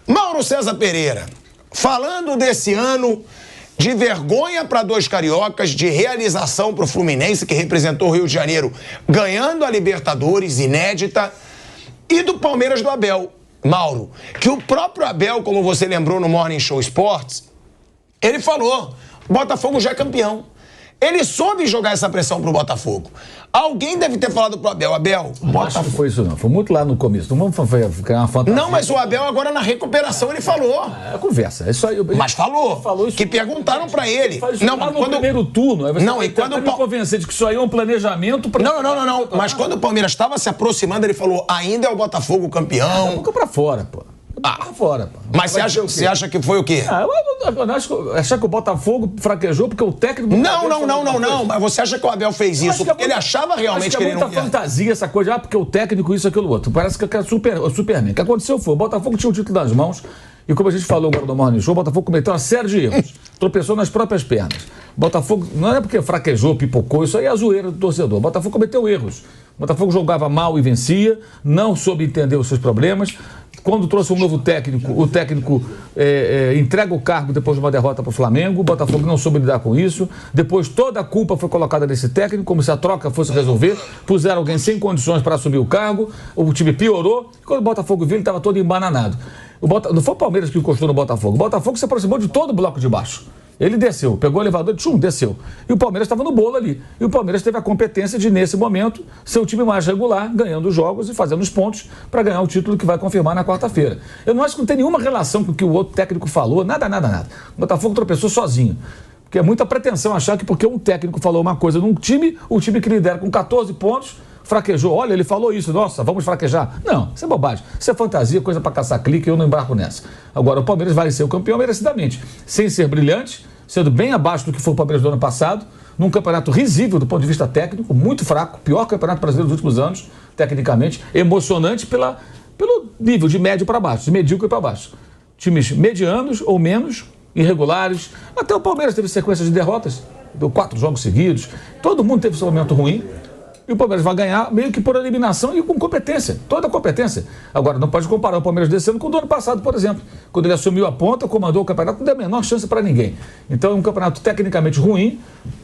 Mauro César Pereira, falando desse ano de vergonha para dois cariocas, de realização para o Fluminense, que representou o Rio de Janeiro, ganhando a Libertadores, inédita, e do Palmeiras do Abel. Mauro, que o próprio Abel, como você lembrou no Morning Show Sports, ele falou, Botafogo já é campeão. Ele soube jogar essa pressão pro Botafogo. Alguém deve ter falado pro Abel, Não acho que foi isso não, foi muito lá no começo. Não vamos ficar uma fantasia. Não, mas o Abel agora na recuperação ele falou. É conversa. Isso aí, mas falou isso, que perguntaram pra ele. Não, mas no primeiro turno, aí você não, e quando me convencer de que isso aí é um planejamento para... Não. Mas quando o Palmeiras estava se aproximando, ele falou, ainda é o Botafogo campeão. Boca pra fora, pô. Fora, pô. Mas você acha que foi o quê? Achar que o Botafogo fraquejou porque o técnico... Não. Mas você acha que o Abel fez isso porque ele achava realmente que ele não ia? É muita fantasia essa coisa, porque o técnico isso, aquilo, outro. Parece que é o Superman. O que aconteceu foi, o Botafogo tinha o título nas mãos e, como a gente falou agora no Morning Show, o Botafogo cometeu uma série de erros. Tropeçou nas próprias pernas. O Botafogo, não é porque fraquejou, pipocou, isso aí é a zoeira do torcedor. O Botafogo cometeu erros. O Botafogo jogava mal e vencia, não soube entender os seus problemas. Quando trouxe um novo técnico, o técnico entrega o cargo depois de uma derrota para o Flamengo. O Botafogo não soube lidar com isso. Depois toda a culpa foi colocada nesse técnico, como se a troca fosse resolver. Puseram alguém sem condições para assumir o cargo. O time piorou. E quando o Botafogo viu, ele estava todo embananado. Não foi o Palmeiras que encostou no Botafogo. O Botafogo se aproximou de todo o bloco de baixo. Ele desceu, pegou o elevador e desceu. E o Palmeiras estava no bolo ali. E o Palmeiras teve a competência de, nesse momento, ser o time mais regular, ganhando os jogos e fazendo os pontos para ganhar o título que vai confirmar na quarta-feira. Eu não acho que não tem nenhuma relação com o que o outro técnico falou, nada. O Botafogo tropeçou sozinho. Porque é muita pretensão achar que porque um técnico falou uma coisa num time, o time que lidera com 14 pontos fraquejou. Olha, ele falou isso, nossa, vamos fraquejar. Não, isso é bobagem. Isso é fantasia, coisa para caçar clique, eu não embarco nessa. Agora, o Palmeiras vai ser o campeão merecidamente, sem ser brilhante, sendo bem abaixo do que foi o Palmeiras do ano passado, num campeonato risível do ponto de vista técnico, muito fraco, pior campeonato brasileiro dos últimos anos, tecnicamente, emocionante pelo nível de médio para baixo, de medíocre para baixo. Times medianos ou menos, irregulares. Até o Palmeiras teve sequência de derrotas, deu 4 jogos seguidos, todo mundo teve seu momento ruim. E o Palmeiras vai ganhar meio que por eliminação e com competência, toda a competência. Agora, não pode comparar o Palmeiras desse ano com o do ano passado, por exemplo. Quando ele assumiu a ponta, comandou o campeonato, não deu a menor chance para ninguém. Então é um campeonato tecnicamente ruim,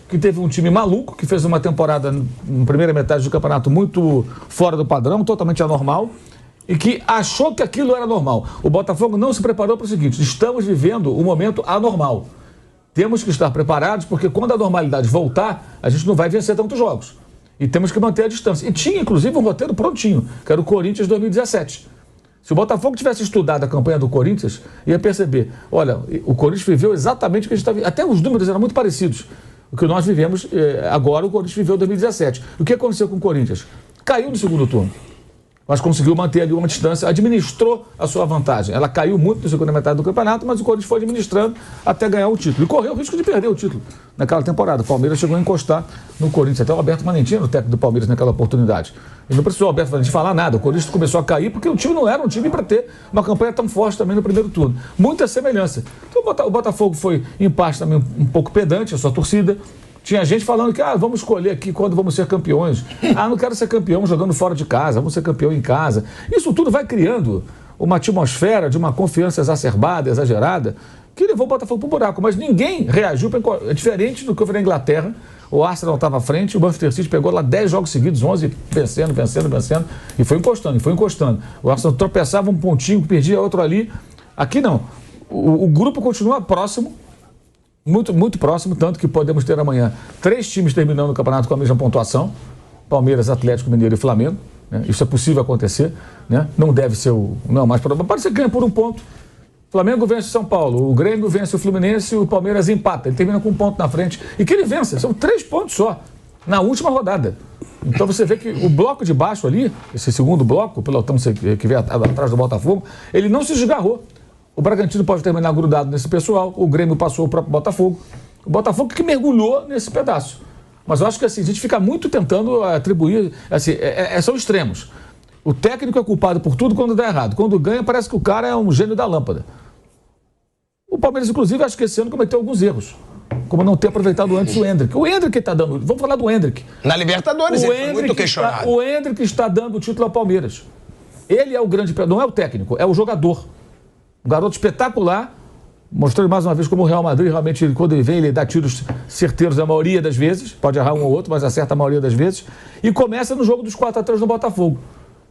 que teve um time maluco, que fez uma temporada, na primeira metade do campeonato, muito fora do padrão, totalmente anormal, e que achou que aquilo era normal. O Botafogo não se preparou para o seguinte, estamos vivendo um momento anormal. Temos que estar preparados, porque quando a normalidade voltar, a gente não vai vencer tantos jogos. E temos que manter a distância. E tinha, inclusive, um roteiro prontinho, que era o Corinthians 2017. Se o Botafogo tivesse estudado a campanha do Corinthians, ia perceber, olha, o Corinthians viveu exatamente o que a gente está vivendo. Até os números eram muito parecidos. O que nós vivemos agora, o Corinthians viveu em 2017. O que aconteceu com o Corinthians? Caiu no segundo turno. Mas conseguiu manter ali uma distância, administrou a sua vantagem. Ela caiu muito na segunda metade do campeonato, mas o Corinthians foi administrando até ganhar o título. E correu o risco de perder o título naquela temporada. O Palmeiras chegou a encostar no Corinthians. Até o Alberto Valentim, o técnico do Palmeiras, naquela oportunidade. E não precisou o Alberto Valentim falar nada. O Corinthians começou a cair porque o time não era um time para ter uma campanha tão forte também no primeiro turno. Muita semelhança. Então o Botafogo foi, em parte, também um pouco pedante, a sua torcida. Tinha gente falando que, vamos escolher aqui quando vamos ser campeões. Não quero ser campeão jogando fora de casa, vamos ser campeão em casa. Isso tudo vai criando uma atmosfera de uma confiança exacerbada, exagerada, que levou o Botafogo para o buraco. Mas ninguém reagiu, é diferente do que houve na Inglaterra. O Arsenal estava à frente, o Manchester City pegou lá 10 jogos seguidos, 11 vencendo, e foi encostando. O Arsenal tropeçava um pontinho, perdia outro ali. Aqui não. O grupo continua próximo, muito próximo, tanto que podemos ter amanhã 3 times terminando o campeonato com a mesma pontuação, Palmeiras, Atlético Mineiro e Flamengo, né? Isso é possível acontecer, né? Não deve ser mas pode ser que ganhe por 1 ponto. Flamengo vence o São Paulo, o Grêmio vence o Fluminense e o Palmeiras empata, ele termina com 1 ponto na frente, e que ele vença, são 3 pontos só, na última rodada. Então você vê que o bloco de baixo ali, esse segundo bloco, o pelotão que vem atrás do Botafogo, ele não se desgarrou. O Bragantino pode terminar grudado nesse pessoal, o Grêmio passou o próprio Botafogo. O Botafogo que mergulhou nesse pedaço. Mas eu acho que assim, a gente fica muito tentando atribuir, assim, são extremos. O técnico é culpado por tudo quando dá errado. Quando ganha, parece que o cara é um gênio da lâmpada. O Palmeiras, inclusive, acho que esse ano cometeu alguns erros. Como não ter aproveitado antes o Endrick. O Endrick está dando... Vamos falar do Endrick. Na Libertadores ele foi muito questionado. O Endrick está dando o título ao Palmeiras. Ele é o grande... Não é o técnico, é o jogador. Um garoto espetacular, mostrando mais uma vez como o Real Madrid realmente, quando ele vem, ele dá tiros certeiros a maioria das vezes, pode errar um ou outro, mas acerta a maioria das vezes, e começa no jogo dos 4-3 no Botafogo,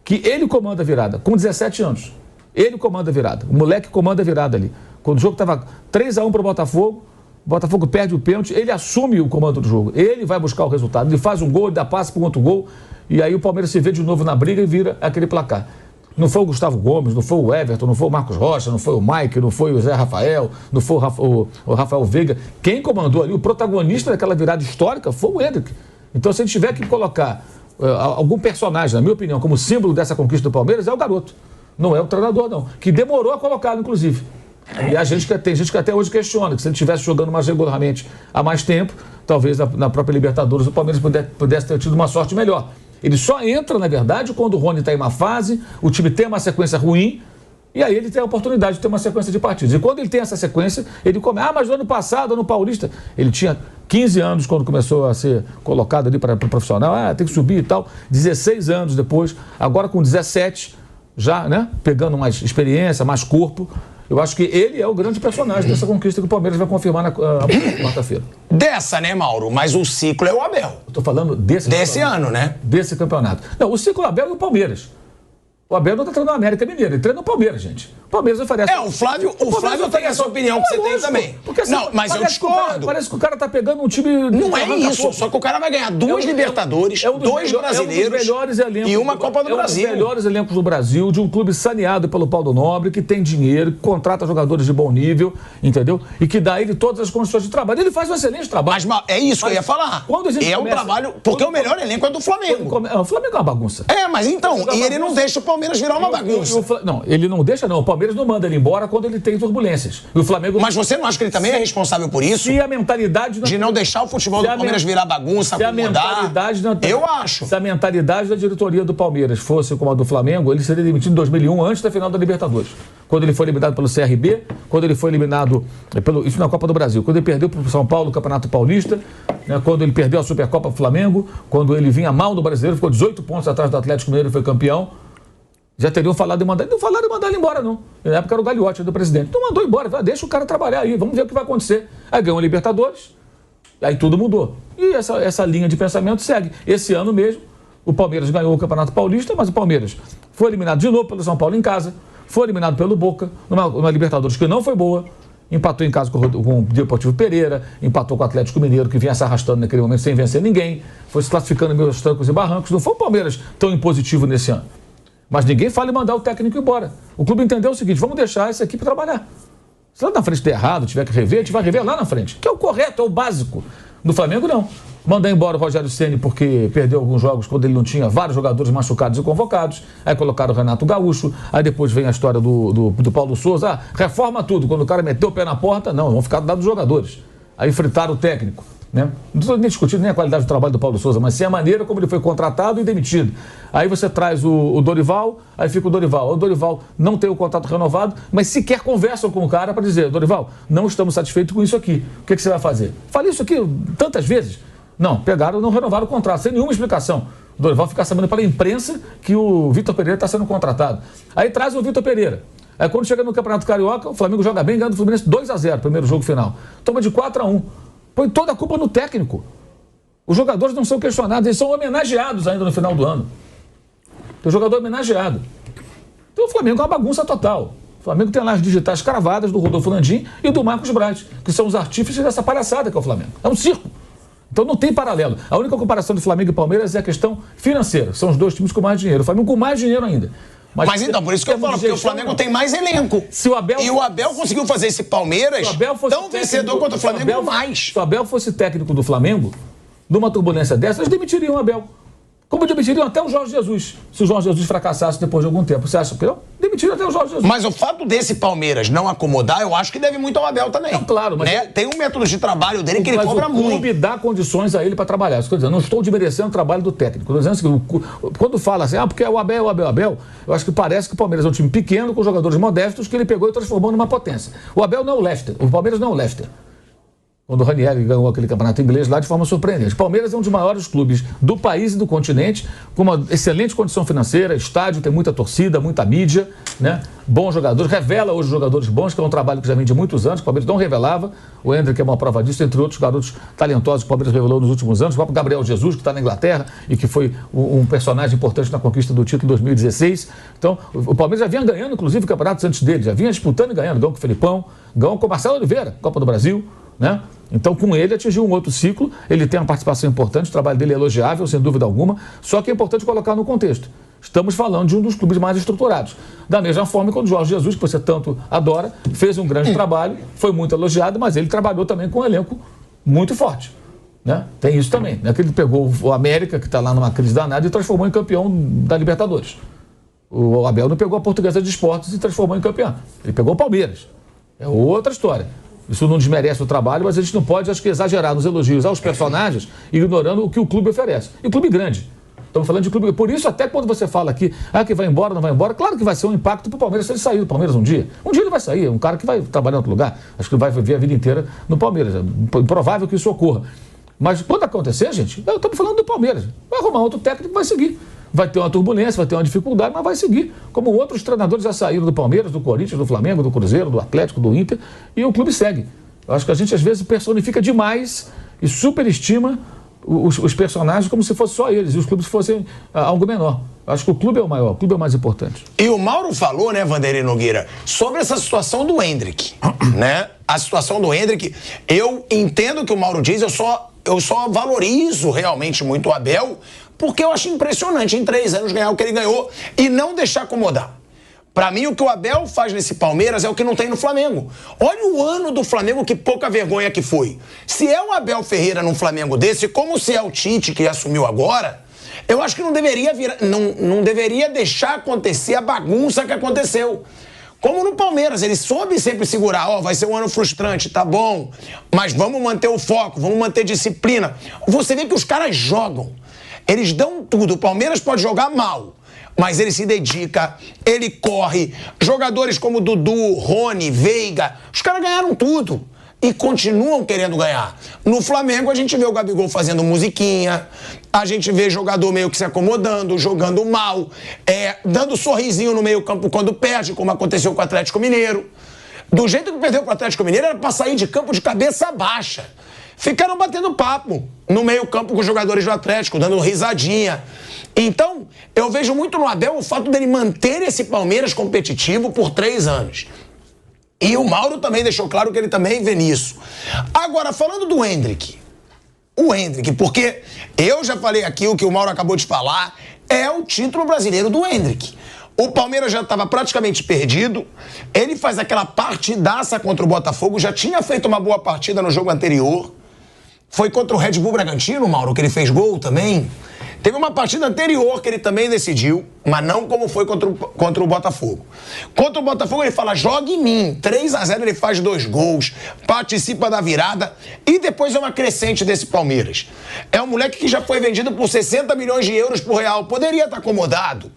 que ele comanda a virada, com 17 anos. Ele comanda a virada, o moleque comanda a virada ali. Quando o jogo estava 3-1 para o Botafogo perde o pênalti, ele assume o comando do jogo, ele vai buscar o resultado, ele faz um gol, ele dá passe para um outro gol, e aí o Palmeiras se vê de novo na briga e vira aquele placar. Não foi o Gustavo Gomes, não foi o Everton, não foi o Marcos Rocha, não foi o Mike, não foi o Zé Rafael, não foi o Rafael Veiga. Quem comandou ali, o protagonista daquela virada histórica foi o Endrick. Então, se a gente tiver que colocar algum personagem, na minha opinião, como símbolo dessa conquista do Palmeiras, é o garoto. Não é o treinador, não. Que demorou a colocá-lo, inclusive. E tem gente que até hoje questiona que se ele estivesse jogando mais regularmente há mais tempo, talvez na própria Libertadores o Palmeiras pudesse ter tido uma sorte melhor. Ele só entra, na verdade, quando o Rony está em uma fase, o time tem uma sequência ruim, e aí ele tem a oportunidade de ter uma sequência de partidos. E quando ele tem essa sequência, ele come. Ah, mas no ano passado, no Paulista, ele tinha 15 anos quando começou a ser colocado ali para o profissional. Ah, tem que subir e tal. 16 anos depois, agora com 17, já, né, pegando mais experiência, mais corpo. Eu acho que ele é o grande personagem dessa conquista que o Palmeiras vai confirmar na quarta-feira. Dessa, né, Mauro? Mas o ciclo é o Abel. Eu tô falando desse ano, né? Desse campeonato. Não, o ciclo é o Abel e o Palmeiras. O Abel não está treinando o América Mineiro, ele treina o Palmeiras, gente. O Palmeiras oferece... O Flávio tem essa opinião que você tem também. Não, mas eu discordo. Parece que o cara está pegando um time... Não é isso, só que o cara vai ganhar 2 Libertadores, 2 brasileiros e uma Copa do Brasil. É um dos melhores elencos do Brasil, de um clube saneado pelo Paulo Nobre, que tem dinheiro, que contrata jogadores de bom nível, entendeu? E que dá a ele todas as condições de trabalho. Ele faz um excelente trabalho. Mas é isso que eu ia falar. Um trabalho... Porque o melhor elenco é do Flamengo. O Flamengo é uma bagunça. Mas então, e ele não deixa o Palmeiras virar uma bagunça. Não, ele não deixa, não. O Palmeiras não manda ele embora quando ele tem turbulências. E o Flamengo... Mas você não acha que ele também é responsável por isso? Se a mentalidade... De não deixar o futebol do Palmeiras virar bagunça, acomodar? Eu acho. Se a mentalidade da diretoria do Palmeiras fosse como a do Flamengo, ele seria demitido em 2001, antes da final da Libertadores. Quando ele foi eliminado pelo CRB, quando ele foi eliminado isso na Copa do Brasil, quando ele perdeu para o São Paulo o Campeonato Paulista, né, quando ele perdeu a Supercopa pro Flamengo, quando ele vinha mal no Brasileiro, ficou 18 pontos atrás do Atlético Mineiro e foi campeão. Já teriam falado em mandar... Não falaram em mandar ele embora, não. Na época era o Gagliotti do presidente. Não mandou embora. Deixa o cara trabalhar aí, vamos ver o que vai acontecer. Aí ganhou a Libertadores, aí tudo mudou. E essa linha de pensamento segue. Esse ano mesmo, o Palmeiras ganhou o Campeonato Paulista, mas o Palmeiras foi eliminado de novo pelo São Paulo em casa, foi eliminado pelo Boca, numa Libertadores que não foi boa, empatou em casa com o Deportivo Pereira, empatou com o Atlético Mineiro, que vinha se arrastando naquele momento sem vencer ninguém, foi se classificando em meus trancos e barrancos. Não foi o Palmeiras tão impositivo nesse ano. Mas ninguém fala em mandar o técnico embora. O clube entendeu o seguinte: vamos deixar essa equipe trabalhar. Se lá na frente der errado, tiver que rever, a gente vai rever lá na frente. Que é o correto, é o básico. No Flamengo, não. Mandar embora o Rogério Ceni porque perdeu alguns jogos quando ele não tinha vários jogadores machucados e convocados. Aí colocaram o Renato Gaúcho. Aí depois vem a história do Paulo Souza. Reforma tudo. Quando o cara meteu o pé na porta, não, vão ficar dados os jogadores. Aí fritaram o técnico. Né? Não estou nem discutindo nem a qualidade do trabalho do Paulo Souza, mas sim a maneira como ele foi contratado e demitido. Aí você traz o Dorival, aí fica o Dorival. O Dorival não tem o contrato renovado, mas sequer conversam com o cara para dizer: Dorival, não estamos satisfeitos com isso aqui. O que você vai fazer? Falei isso aqui tantas vezes. Não, pegaram e não renovaram o contrato, sem nenhuma explicação. O Dorival fica sabendo pela imprensa que o Vitor Pereira está sendo contratado. Aí traz o Vitor Pereira. Aí quando chega no Campeonato Carioca, o Flamengo joga bem, ganha do Fluminense 2-0, primeiro jogo final. Toma de 4-1. Põe toda a culpa no técnico. Os jogadores não são questionados, eles são homenageados ainda no final do ano. Tem o jogador homenageado. Então o Flamengo é uma bagunça total. O Flamengo tem lá as digitais cravadas do Rodolfo Landim e do Marcos Braz, que são os artífices dessa palhaçada que é o Flamengo. É um circo. Então não tem paralelo. A única comparação do Flamengo e Palmeiras é a questão financeira. São os dois times com mais dinheiro. O Flamengo com mais dinheiro ainda. Mas então, por isso que eu falo, porque o Flamengo tem mais elenco. E o Abel conseguiu fazer esse Palmeiras tão vencedor quanto o Flamengo mais. Se o Abel fosse técnico do Flamengo, numa turbulência dessa, eles demitiriam o Abel. Como demitiriam até o Jorge Jesus, se o Jorge Jesus fracassasse depois de algum tempo. Você acha que não? Demitiram até o Jorge Jesus. Mas o fato desse Palmeiras não acomodar, eu acho que deve muito ao Abel também. Não, claro, mas... Né? Tem um método de trabalho dele que ele cobra muito. O clube dá condições a ele para trabalhar. Estou dizendo, não estou desmerecendo o trabalho do técnico. Estou dizendo assim, quando fala assim, porque é o Abel, eu acho que parece que o Palmeiras é um time pequeno, com jogadores modestos, que ele pegou e transformou numa potência. O Abel não é o Leicester. O Palmeiras não é o Leicester. quando o Ranieri ganhou aquele campeonato inglês lá de forma surpreendente. O Palmeiras é um dos maiores clubes do país e do continente, com uma excelente condição financeira, estádio, tem muita torcida, muita mídia, né? Bons jogadores, revela hoje jogadores bons, que é um trabalho que já vem de muitos anos, que o Palmeiras não revelava. O Hendrick é uma prova disso, entre outros garotos talentosos que o Palmeiras revelou nos últimos anos. O próprio Gabriel Jesus, que está na Inglaterra e que foi um personagem importante na conquista do título em 2016. Então, o Palmeiras já vinha ganhando, inclusive, campeonatos antes dele, já vinha disputando e ganhando. Ganhou com o Felipão, ganhou com o Marcelo Oliveira, Copa do Brasil, né? Então, com ele, atingiu um outro ciclo. Ele tem uma participação importante, o trabalho dele é elogiável, sem dúvida alguma. Só que é importante colocar no contexto. Estamos falando de um dos clubes mais estruturados. Da mesma forma, quando o Jorge Jesus, que você tanto adora, fez um grande trabalho, foi muito elogiado, mas ele trabalhou também com um elenco muito forte, né? Tem isso também, né? Que ele pegou o América, que está lá numa crise danada, e transformou em campeão da Libertadores. O Abel não pegou a Portuguesa de Esportes e transformou em campeão. Ele pegou o Palmeiras. É outra história. Isso não desmerece o trabalho, mas a gente não pode, acho que, exagerar nos elogios aos personagens, ignorando o que o clube oferece. E o clube grande. Estamos falando de clube. Por isso, até quando você fala aqui, que vai embora, não vai embora, claro que vai ser um impacto para o Palmeiras se ele sair do Palmeiras um dia. Um dia ele vai sair, é um cara que vai trabalhar em outro lugar. Acho que ele vai viver a vida inteira no Palmeiras. É improvável que isso ocorra. Mas quando acontecer, gente, estamos falando do Palmeiras. Vai arrumar outro técnico e vai seguir. Vai ter uma turbulência, vai ter uma dificuldade, mas vai seguir. Como outros treinadores já saíram do Palmeiras, do Corinthians, do Flamengo, do Cruzeiro, do Atlético, do Inter, e o clube segue. Eu acho que a gente, às vezes, personifica demais e superestima os personagens como se fosse só eles, e os clubes fossem algo menor. Eu acho que o clube é o maior, o clube é o mais importante. E o Mauro falou, né, Vanderlei Nogueira, sobre essa situação do Hendrick, né? A situação do Hendrick, eu entendo o que o Mauro diz, eu só valorizo realmente muito o Abel, porque eu acho impressionante em 3 anos ganhar o que ele ganhou e não deixar acomodar. Pra mim, o que o Abel faz nesse Palmeiras é o que não tem no Flamengo. Olha o ano do Flamengo, que pouca vergonha que foi. Se é o Abel Ferreira num Flamengo desse, como se é o Tite que assumiu agora, eu acho que não deveria deixar acontecer a bagunça que aconteceu. Como no Palmeiras, ele soube sempre segurar, vai ser um ano frustrante, tá bom, mas vamos manter o foco, vamos manter disciplina. Você vê que os caras jogam, eles dão tudo. O Palmeiras pode jogar mal, mas ele se dedica, ele corre. Jogadores como Dudu, Rony, Veiga, os caras ganharam tudo e continuam querendo ganhar. No Flamengo, a gente vê o Gabigol fazendo musiquinha, a gente vê jogador meio que se acomodando, jogando mal, dando sorrisinho no meio-campo quando perde, como aconteceu com o Atlético Mineiro. Do jeito que perdeu com o Atlético Mineiro, era pra sair de campo de cabeça baixa. Ficaram batendo papo no meio-campo com os jogadores do Atlético, dando risadinha. Então, eu vejo muito no Abel o fato dele manter esse Palmeiras competitivo por 3 anos. E o Mauro também deixou claro que ele também vê nisso. Agora, falando do Hendrick. O Hendrick, porque eu já falei aqui, o que o Mauro acabou de falar, é o título brasileiro do Hendrick. O Palmeiras já estava praticamente perdido. Ele faz aquela partidaça contra o Botafogo, já tinha feito uma boa partida no jogo anterior. Foi contra o Red Bull Bragantino, Mauro, que ele fez gol também. Teve uma partida anterior que ele também decidiu, mas não como foi contra o Botafogo. Contra o Botafogo ele fala, joga em mim. 3-0 ele faz 2 gols, participa da virada e depois é uma crescente desse Palmeiras. É um moleque que já foi vendido por 60 milhões de euros por Real. Poderia estar acomodado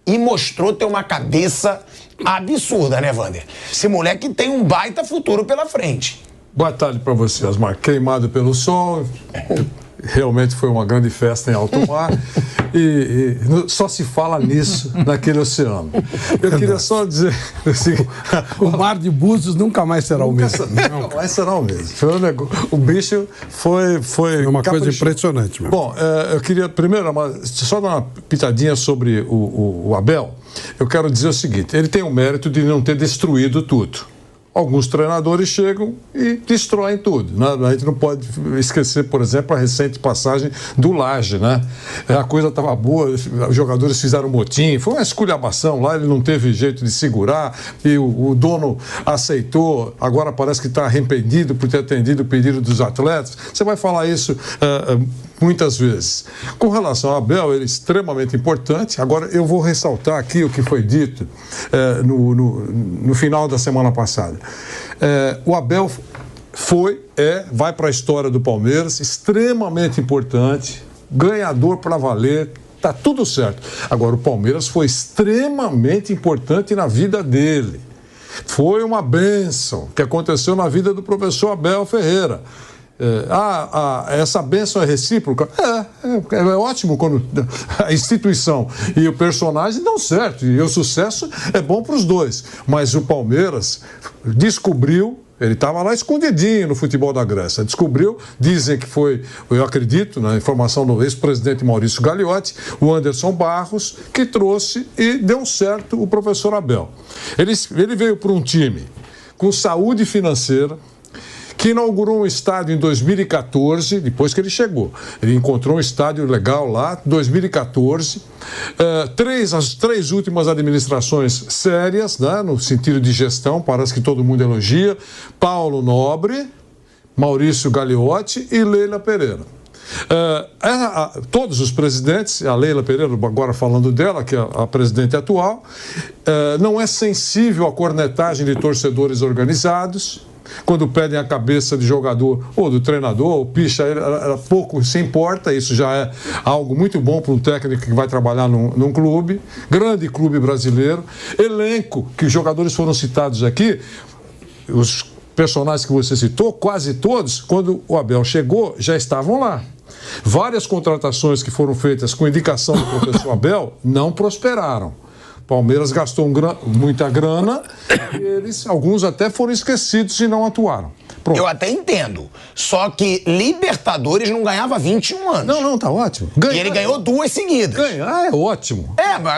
e mostrou ter uma cabeça absurda, né, Wander? Esse moleque tem um baita futuro pela frente. Boa tarde para você, Osmar. Queimado pelo sol, realmente foi uma grande festa em alto mar e só se fala nisso naquele oceano. Eu queria só dizer assim, o mar de Búzios nunca mais será o mesmo. Nunca mais será o mesmo. O bicho foi uma coisa impressionante mesmo. Bom, eu queria primeiro só dar uma pitadinha sobre o Abel. Eu quero dizer o seguinte, ele tem o mérito de não ter destruído tudo. Alguns treinadores chegam e destroem tudo, né? A gente não pode esquecer, por exemplo, a recente passagem do Laje, né? A coisa estava boa, os jogadores fizeram motim, foi uma esculhambação lá, ele não teve jeito de segurar e o dono aceitou, agora parece que está arrependido por ter atendido o pedido dos atletas. Você vai falar isso muitas vezes. Com relação ao Abel, ele é extremamente importante. Agora, eu vou ressaltar aqui o que foi dito no final da semana passada. O Abel vai para a história do Palmeiras, extremamente importante, ganhador para valer, tá tudo certo. Agora, o Palmeiras foi extremamente importante na vida dele. Foi uma bênção que aconteceu na vida do professor Abel Ferreira. essa bênção é recíproca. É ótimo quando a instituição e o personagem dão certo, e o sucesso é bom para os dois. Mas o Palmeiras descobriu. Ele estava lá escondidinho no futebol da Grécia. Descobriu, dizem que foi, eu acredito, na informação do ex-presidente Maurício Gagliotti, o Anderson Barros, que trouxe e deu certo o professor Abel. Ele veio para um time com saúde financeira, que inaugurou um estádio em 2014, depois que ele chegou. Ele encontrou um estádio legal lá, em 2014. As 3 últimas administrações sérias, né, no sentido de gestão, parece que todo mundo elogia: Paulo Nobre, Maurício Gagliotti e Leila Pereira. Todos os presidentes, a Leila Pereira, agora falando dela, que é a presidente atual, não é sensível à cornetagem de torcedores organizados. Quando pedem a cabeça de jogador ou do treinador, ou picha, ela pouco se importa. Isso já é algo muito bom para um técnico que vai trabalhar num clube, grande clube brasileiro. Elenco, que os jogadores foram citados aqui, os personagens que você citou, quase todos, quando o Abel chegou, já estavam lá. Várias contratações que foram feitas com indicação do professor Abel não prosperaram. Palmeiras gastou muita grana e alguns até foram esquecidos e não atuaram. Pronto. Eu até entendo. Só que Libertadores não ganhava há 21 anos. Não, tá ótimo. E ele ganhou 2 seguidas. Ganhar é ótimo.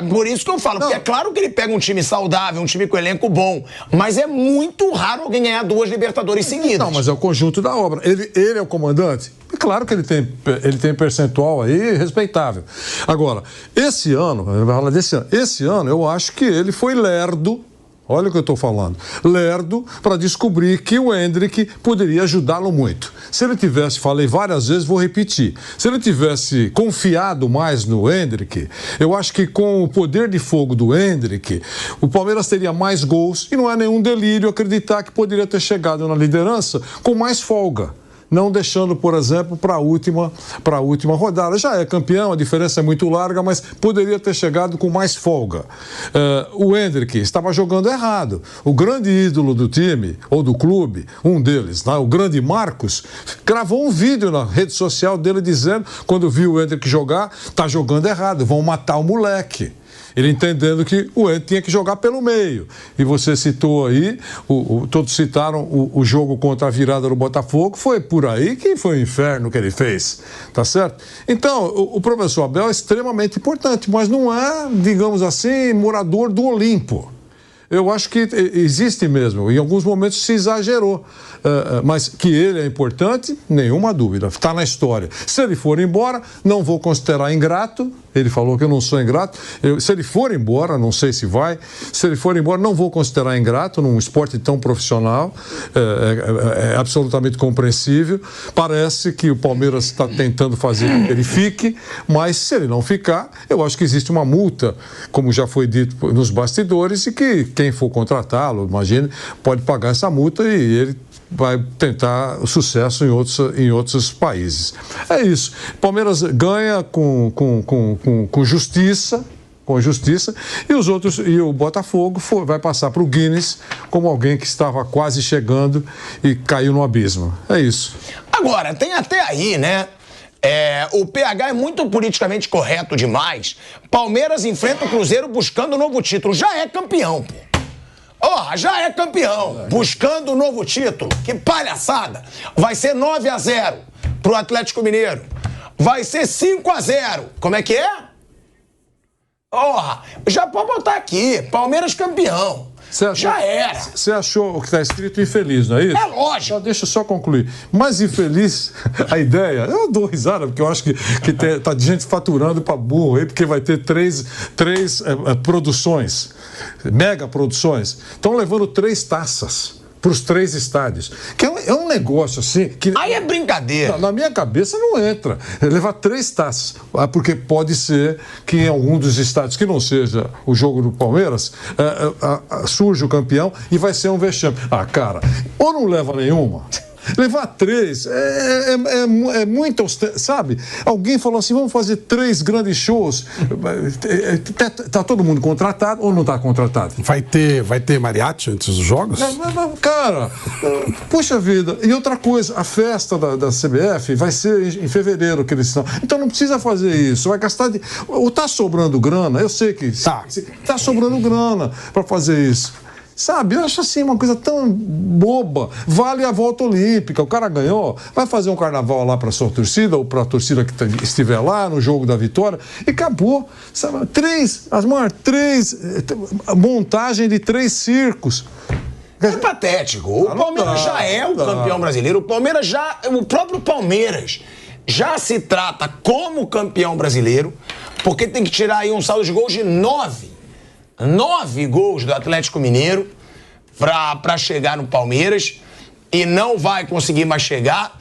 Por isso que eu falo. Porque é claro que ele pega um time saudável, um time com elenco bom, mas é muito raro alguém ganhar 2 Libertadores seguidas. Não, mas é o conjunto da obra. Ele é o comandante? É claro que ele tem percentual aí respeitável. Agora, esse ano eu acho que ele foi lerdo. Olha o que eu estou falando. Lerdo para descobrir que o Endrick poderia ajudá-lo muito. Se ele tivesse, falei várias vezes, vou repetir, se ele tivesse confiado mais no Endrick, eu acho que com o poder de fogo do Endrick, o Palmeiras teria mais gols e não é nenhum delírio acreditar que poderia ter chegado na liderança com mais folga. Não deixando, por exemplo, para a última rodada. Já é campeão, a diferença é muito larga, mas poderia ter chegado com mais folga. O Endrick estava jogando errado. O grande ídolo do time, ou do clube, um deles, o grande Marcos, gravou um vídeo na rede social dele dizendo, quando viu o Endrick jogar, tá jogando errado, vão matar o moleque. Ele entendendo que o Endrick tinha que jogar pelo meio. E você citou aí, todos citaram o jogo contra a virada do Botafogo, foi por aí que foi o inferno que ele fez, tá certo? Então, o professor Abel é extremamente importante, mas não é, digamos assim, morador do Olimpo. Eu acho que existe mesmo, em alguns momentos se exagerou, mas que ele é importante, nenhuma dúvida, está na história. Se ele for embora, não vou considerar ingrato, ele falou que eu não sou ingrato, se ele for embora, não sei se vai, se ele for embora, não vou considerar ingrato num esporte tão profissional, é absolutamente compreensível. Parece que o Palmeiras está tentando fazer com que ele fique, mas se ele não ficar, eu acho que existe uma multa, como já foi dito nos bastidores, e que quem for contratá-lo, imagine, pode pagar essa multa e ele vai tentar o sucesso em outros países. É isso. Palmeiras ganha com justiça, e o Botafogo vai passar para o Guinness como alguém que estava quase chegando e caiu no abismo. É isso. Agora, tem até aí, né? O PH é muito politicamente correto demais. Palmeiras enfrenta o Cruzeiro buscando um novo título. Já é campeão, pô. Já é campeão. Buscando um novo título. Que palhaçada. Vai ser 9-0 pro Atlético Mineiro. Vai ser 5-0. Como é que é? Já pode botar aqui. Palmeiras campeão. Já era. Você achou o que está escrito infeliz, não é isso? É lógico. Deixa eu só concluir. Mas infeliz, a ideia, eu dou risada, porque eu acho que tá de gente faturando para burro aí, porque vai ter três produções, mega produções. Estão levando 3 taças para os 3 estádios. Que é um negócio assim... que aí é brincadeira. Na minha cabeça não entra. Levar 3 taças. Porque pode ser que em algum dos estádios, que não seja o jogo do Palmeiras, surge o campeão e vai ser um vexame. Cara, ou não leva nenhuma, Levar 3 é muito, sabe? Alguém falou assim, vamos fazer 3 grandes shows. Tá todo mundo contratado ou não está contratado? Vai ter mariachi antes dos jogos? Cara, puxa vida. E outra coisa, a festa da CBF vai ser em fevereiro que eles estão. Então não precisa fazer isso. Vai gastar ou tá sobrando grana, eu sei que tá sobrando grana para fazer isso. Sabe, eu acho assim uma coisa tão boba. Vale a volta olímpica. O cara ganhou, vai fazer um carnaval lá para sua torcida ou para a torcida que estiver lá no jogo da vitória e acabou. Sabe, 3 montagem de 3 circos. É patético. O Palmeiras já é o campeão brasileiro. O próprio Palmeiras já se trata como campeão brasileiro, porque tem que tirar aí um saldo de gols de 9 gols do Atlético Mineiro para chegar no Palmeiras e não vai conseguir mais chegar.